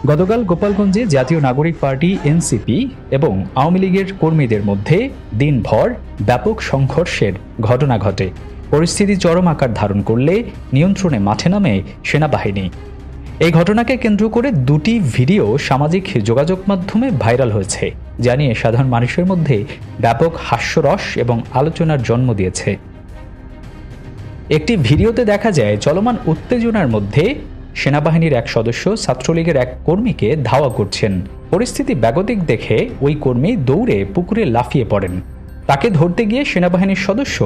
গতকাল গোপালগঞ্জে জাতীয় নাগরিক পার্টি এনসিপি এবং আওয়ামী লীগের কর্মীদের মধ্যে দিনভর ব্যাপক সংঘর্ষের ঘটনা ঘটে। পরিস্থিতি চরম আকার ধারণ করলে নিয়ন্ত্রণে মাঠে নামে সেনাবাহিনী। এই ঘটনাকে কেন্দ্র করে দুটি ভিডিও সামাজিক যোগাযোগ মাধ্যমে ভাইরাল হয়েছে, যা নিয়ে সাধারণ মানুষের মধ্যে ব্যাপক হাস্যরস এবং আলোচনার জন্ম দিয়েছে। একটি ভিডিওতে দেখা যায় চলমান উত্তেজনার মধ্যে সেনাবাহিনীর এক সদস্য ছাত্রলীগের এক কর্মীকে ধাওয়া করছেন। পরিস্থিতি বেগতিক দেখে ওই কর্মী দৌড়ে পুকুরে লাফিয়ে পড়েন। তাকে ধরতে গিয়ে সেনাবাহিনীর সদস্য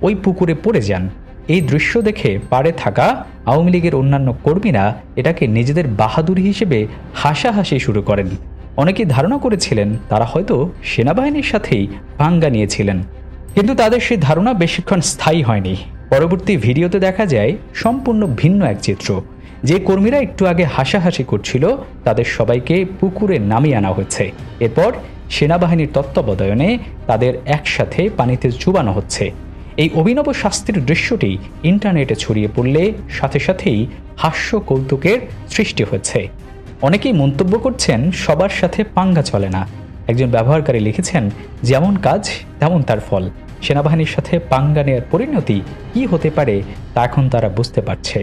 ওই পুকুরে পড়ে যান। এই দৃশ্য দেখে পাড়ে থাকা আওয়ামী লীগের অন্যান্য কর্মীরা এটাকে নিজেদের বাহাদুরি হিসেবে হাসাহাসি শুরু করেন। অনেকেই ধারণা করেছিলেন তারা হয়তো সেনাবাহিনীর সাথেই পাঙ্গা নিয়েছিলেন, কিন্তু তাদের সেই ধারণা বেশিক্ষণ স্থায়ী হয়নি। পরবর্তী ভিডিওতে দেখা যায় সম্পূর্ণ ভিন্ন এক চিত্র। যে কর্মীরা একটু আগে হাসাহাসি করছিল তাদের সবাইকে পুকুরে নামিয়ে আনা হচ্ছে। এরপর সেনাবাহিনীর তত্ত্বাবধানে তাদের একসাথে পানিতে চুবানো হচ্ছে। এই অভিনব শাস্তির দৃশ্যটি ইন্টারনেটে ছড়িয়ে পড়লে সাথে সাথেই হাস্য কৌতুকের সৃষ্টি হচ্ছে। অনেকেই মন্তব্য করছেন সবার সাথে পাঙ্গা চলে না। একজন ব্যবহারকারী লিখেছেন, যেমন কাজ তেমন তার ফল। সেনাবাহিনীর সাথে পাঙ্গা নেওয়ার পরিণতি কী হতে পারে তা এখন তারা বুঝতে পারছে।